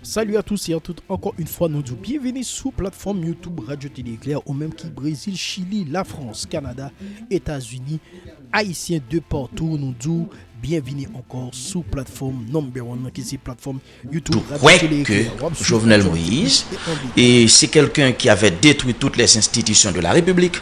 Salut à tous et à toutes, encore une fois nous disons bienvenue sur plateforme YouTube Radio Télé Éclair, au même qui Brésil, Chili, la France, Canada, États-Unis, Haïtiens de partout, nous disons bienvenue encore sur plateforme number one, qui est plateforme YouTube Radio Télé Éclair. Que Jovenel Moïse, et c'est quelqu'un qui avait détruit toutes les institutions de la République,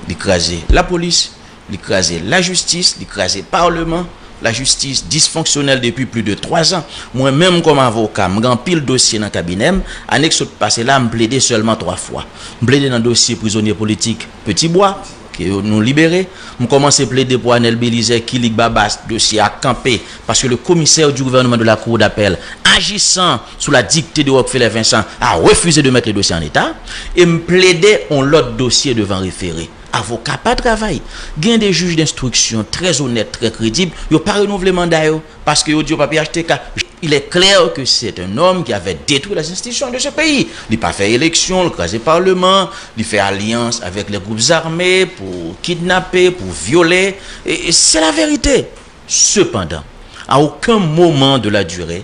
l'écraser la police, l'écraser la justice, l'écraser le Parlement. La justice dysfonctionnelle depuis plus de 3 ans. Moi-même, comme avocat, je suis pile dossier dans le cabinet. Annexe passé là, je plaidé seulement 3 fois. Je plaidé dans le dossier prisonnier politique Petit Bois, qui nous libéré. Je commencé à plaider pour Anel Bélizet, Kilik Babas, dossier à camper. Parce que le commissaire du gouvernement de la Cour d'appel, agissant sous la dictée de Rockefeller Vincent, a refusé de mettre le dossier en état. Et me plaidé en l'autre dossier devant référé. Avocat pas travail. Gain des juges d'instruction très honnêtes, très crédibles, yo pas renouvelé mandat parce que yo dit pas HTK. Il est clair que c'est un homme qui avait détruit les institutions de ce pays. Il pas fait élection, il crasé parlement, il fait alliance avec les groupes armés pour kidnapper, pour violer et c'est la vérité. Cependant, à aucun moment de la durée,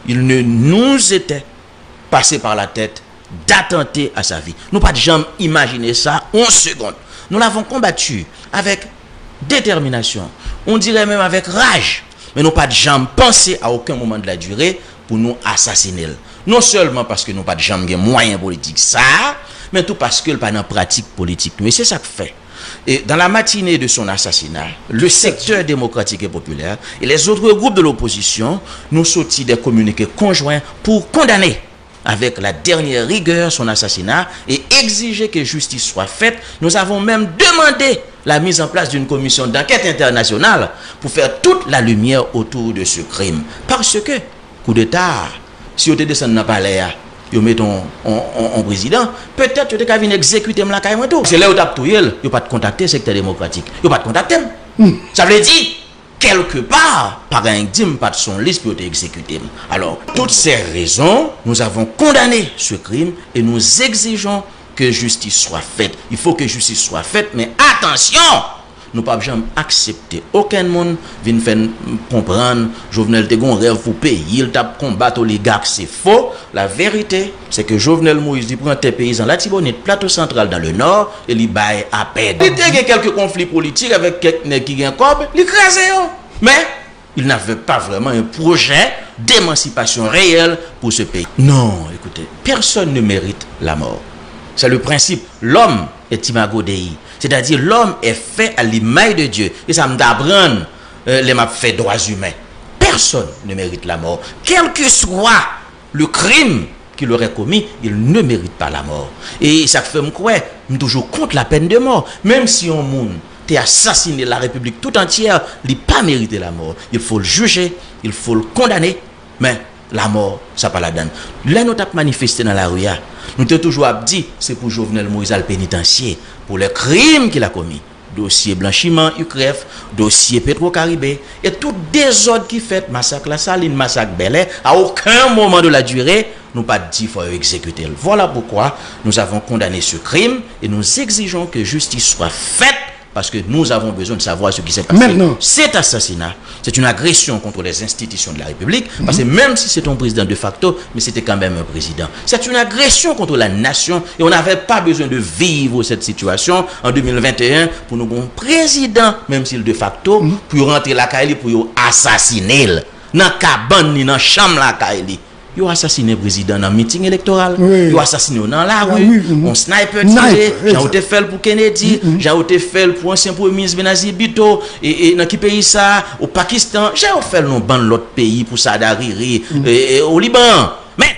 il ne nous était passé par la tête d'attenter à sa vie. Nous pas de jamais imaginer ça 11 secondes. Nous l'avons combattu avec détermination, on dirait même avec rage, mais nous pas de jamais pensé à aucun moment de la durée pour nous assassiner. Non seulement parce que nous pas de jamais moyens politiques, ça, mais tout parce que le pas dans pratique politique. Mais c'est ça que fait. Et dans la matinée de son assassinat, le secteur démocratique et populaire et les autres groupes de l'opposition nous sortit des communiqués conjoints pour condamner avec la dernière rigueur son assassinat et exiger que justice soit faite. Nous avons même demandé la mise en place d'une commission d'enquête internationale pour faire toute la lumière autour de ce crime. Parce que, coup d'État, si vous êtes descendu dans le palais, vous mettez en président, peut-être que vous avez exécuté la caille. C'est là où vous avez tout, vous pas de contacter le secteur démocratique. Vous pas de contacter. Ça veut dire quelque part, par un dîme, pas de son liste pour être exécuté. Alors, toutes ces raisons, nous avons condamné ce crime et nous exigeons que justice soit faite. Il faut que justice soit faite, mais attention, nous ne pouvons jamais accepter aucun monde vient faire comprendre Jovenel Tegon rêve pour payer, il tape combattre oligarque, c'est faux. La vérité, c'est que Jovenel Moïse il prend tes paysans la Tibonite, plateau central dans le nord, et il baille à peine. Il y a quelques conflits politiques avec quelqu'un qui gagne cob, il crase. Mais il n'avait pas vraiment un projet d'émancipation réelle pour ce pays. Non, écoutez, personne ne mérite la mort. C'est le principe. L'homme est imago Dei. C'est-à-dire l'homme est fait à l'image de Dieu. Et ça me d'apprendre les m'a fait droits humains. Personne ne mérite la mort. Quel que soit le crime qu'il aurait commis, il ne mérite pas la mort. Et ça fait me croire, je suis toujours contre la peine de mort. Même si on monde t'es assassiné la République tout entière, il n'a pas mérité la mort. Il faut le juger, il faut le condamner, mais la mort, ça pas la donne. Là, nous avons manifesté dans la rue. Nous avons toujours dit, c'est pour Jovenel Moïse le pénitencier, pour les crimes qu'il a commis. Dossier blanchiment, UCREF, dossier Petro-Caribé, et tout désordre qui fait, massacre La Saline, massacre Bel-Air, à aucun moment de la durée, nous pas dit qu'il faut exécuter. Voilà pourquoi nous avons condamné ce crime et nous exigeons que justice soit faite. Parce que nous avons besoin de savoir ce qui s'est passé. Maintenant, cet assassinat, c'est une agression contre les institutions de la République, parce que même si c'est un président de facto, mais c'était quand même un président. C'est une agression contre la nation, et on n'avait pas besoin de vivre cette situation en 2021 pour nous avoir un président, même s'il de facto, pour rentrer la Kaili, pour assassiner dans la cabane, dans la chambre la Kaili. Ils ont assassiné le président dans un meeting électoral. Ils ont assassiné dans la rue. On sniper tiré. J'ai été fait pour Kennedy. J'ai été fait pour ancien premier ministre Benazir Bhutto. Et dans quel pays ça? Au Pakistan. J'ai fait dans l'autre pays pour Saad Hariri. Au Liban. Mais,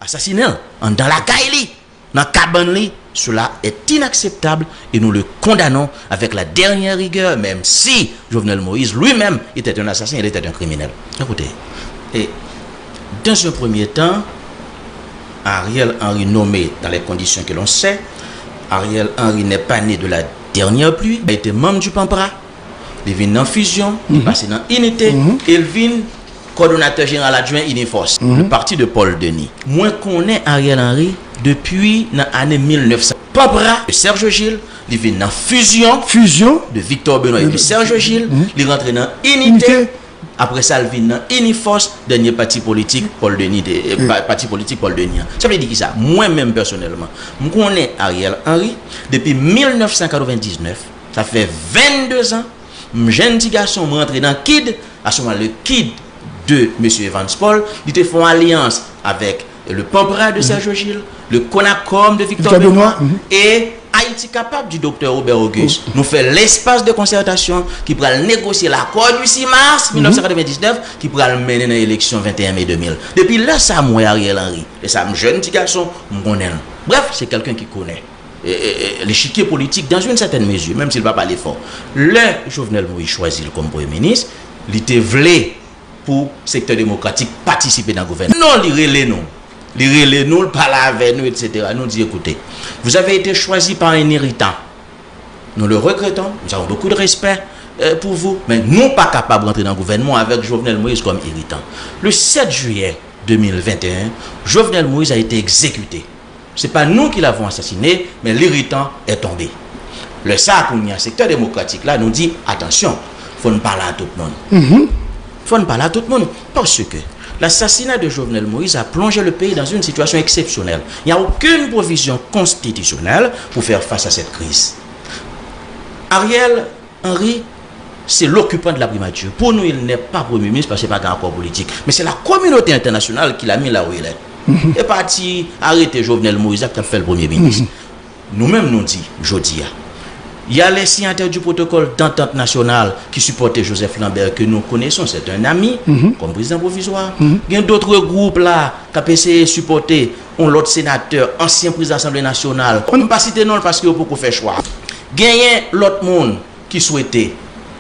assassiné dans la Kaili, dans la cabane, cela est inacceptable et nous le condamnons avec la dernière rigueur, même si Jovenel Moïse lui-même était un assassin, il était un criminel. Écoutez. Et dans un premier temps, Ariel Henry nommé dans les conditions que l'on sait, Ariel Henry n'est pas né de la dernière pluie, il a été membre du Pampra, il vient en fusion, il passe dans Unité, et il vient coordonnateur général adjoint Uniforce, le parti de Paul Denis. Moi, connais Ariel Henry depuis l'année 1900. Pampra de Serge Gilles, il vient en fusion de Victor Benoît et de Serge Gilles, il rentre dans Unité. Après ça, il vient dans Uniforce, dernier parti politique Paul Denis, parti politique Paul Denis. Ça veut dire qui ça? Moi-même personnellement, je connais Ariel Henry depuis 1999. Ça fait 22 ans. Jeune petit garçon rentré dans KID. À ce moment, le KID de M. Evans Paul, il fait une alliance avec le Pampra de Serge Gilles, le Conacom de Victor Benoît et Haïti capable du docteur Robert Auguste. Nous fait l'espace de concertation qui pourra négocier l'accord du 6 mars 1999 qui pourra le mener dans l'élection 21 mai 2000. Depuis là, ça, moi, Ariel Henry, et ça, jeune petit garçon, je connais. Bref, c'est quelqu'un qui connaît l'échiquier politique dans une certaine mesure, même s'il ne va pas aller fort. Le Jovenel Moïse choisit comme Premier ministre, il était voulu pour le secteur démocratique participer dans le gouvernement. Non, il relève nous. Il nous, il parle avec nous, etc. Nous dit, écoutez, vous avez été choisi par un irritant. Nous le regrettons, nous avons beaucoup de respect pour vous, mais nous ne sommes pas capables d'entrer dans le gouvernement avec Jovenel Moïse comme irritant. Le 7 juillet 2021, Jovenel Moïse a été exécuté. Ce n'est pas nous qui l'avons assassiné, mais l'irritant est tombé. Le SAC, il y a un secteur démocratique là, nous dit, attention, il faut ne parler à tout le monde. Il faut ne parler à tout le monde, parce que l'assassinat de Jovenel Moïse a plongé le pays dans une situation exceptionnelle. Il n'y a aucune provision constitutionnelle pour faire face à cette crise. Ariel Henry, c'est l'occupant de la primature. Pour nous, il n'est pas Premier ministre parce qu'il n'y a pas encore politique. Mais c'est la communauté internationale qui l'a mis là où il est. Et parti arrêter Jovenel Moïse qui a fait le Premier ministre. Nous-mêmes nous dit, jeudi, il y a les signataires du protocole d'entente nationale qui supportaient Joseph Lambert que nous connaissons, c'est un ami, comme président provisoire. Il y a d'autres groupes là qui ont essayé de supporter l'autre sénateur, ancien président de l'Assemblée nationale. On ne peut pas citer non parce qu'il faut qu'on fait choix. Il y a l'autre monde qui souhaitait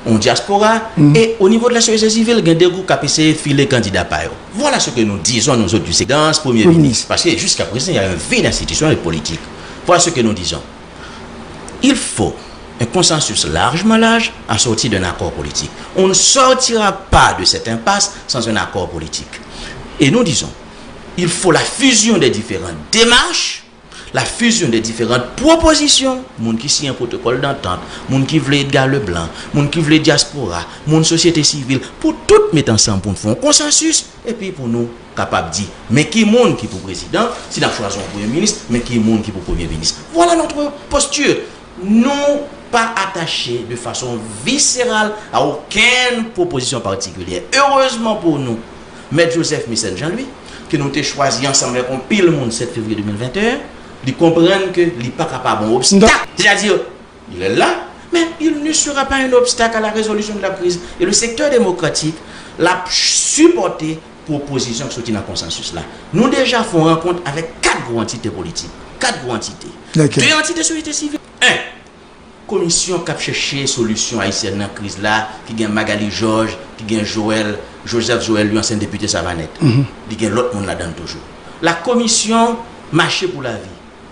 en diaspora et au niveau de la société civile, il y a des groupes qui ont essayé de filer candidat par eux. Voilà ce que nous disons nous autres du séquence Premier ministre. Parce que jusqu'à présent, il y a un vide institutionnel et politique. Voilà ce que nous disons. Il faut un consensus largement large en sortie d'un accord politique. On ne sortira pas de cette impasse sans un accord politique. Et nous disons, il faut la fusion des différentes démarches, la fusion des différentes propositions, moun qui signe un protocole d'entente, moun qui veut Edgar Leblanc, moun qui veut diaspora, moun société civile, pour tout mettre ensemble pour faire un consensus, et puis pour nous capable de dire, mais qui moun qui pour président, si nous choisissons un premier ministre, mais qui moun qui pour premier ministre. Voilà notre posture. Nous pas attachés de façon viscérale à aucune proposition particulière. Heureusement pour nous, M. Joseph Michel Jean-Louis, que nous avons choisi ensemble avec un pile monde 7 février 2021, ils comprennent que il n'est pas capable d'un obstacle. C'est-à-dire, il est là, mais il ne sera pas un obstacle à la résolution de la crise. Et le secteur démocratique l'a supporté proposition qui sont dans le consensus là. Nous déjà faisons rencontre avec 4 grandes entités politiques. 4 grandes entités. 2 entités de société civile. 1. Commission qui a cherché solution haïtienne dans la crise là, qui gagne Magali Georges, qui gagne Joseph Joël, lui ancien député Savanette. Il gagne l'autre monde là-dedans toujours. La commission Marché pour la vie,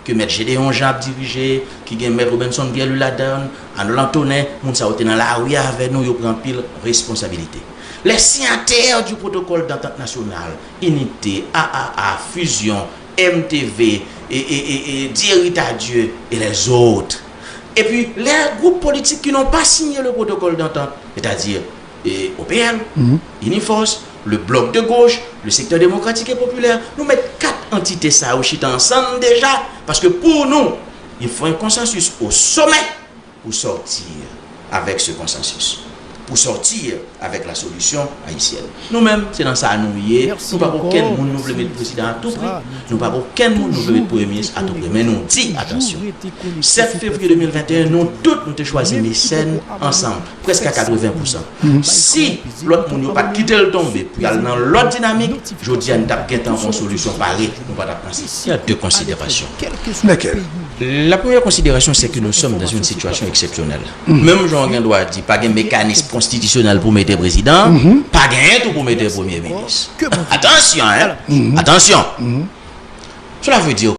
que M. Gédéon Jean a dirigé, qui gagne M. Robinson Pierre là-dedans, Arnaud Antonin, moun sa ote dans la rue avec nous, yo prend pile responsabilité. Les signataires du protocole d'entente nationale, Unité, AAA, Fusion, MTV, et Dirita Dieu et les autres. Et puis, les groupes politiques qui n'ont pas signé le protocole d'entente, c'est-à-dire OPL, Uniforce, le Bloc de gauche, le secteur démocratique et populaire, nous mettons 4 entités ça au chita ensemble déjà, parce que pour nous, il faut un consensus au sommet pour sortir avec ce consensus, pour sortir avec la solution haïtienne. Nous-mêmes, c'est dans ça nous y est. Nous pas aucun monde nous veut mettre président à tout prix. Nous pas aucun monde nous veut mettre premier ministre à tout prix. Mais nous dit attention. 7 février 2021, nous tous nous avons choisi Mécène ensemble, presque à 80%. Si l'autre monde n'a pas quitté le tomber, puis aller dans l'autre dynamique, je dis à nous avons une solution pareille. Nous pas penser. Il y a 2 considérations. La première considération, c'est que nous sommes dans une situation exceptionnelle. Même Jean-Guin doit dire, pas de mécanisme constitutionnel pour mettre président, pas de tout pour mettre premier ministre. Attention, hein? Attention. Cela veut dire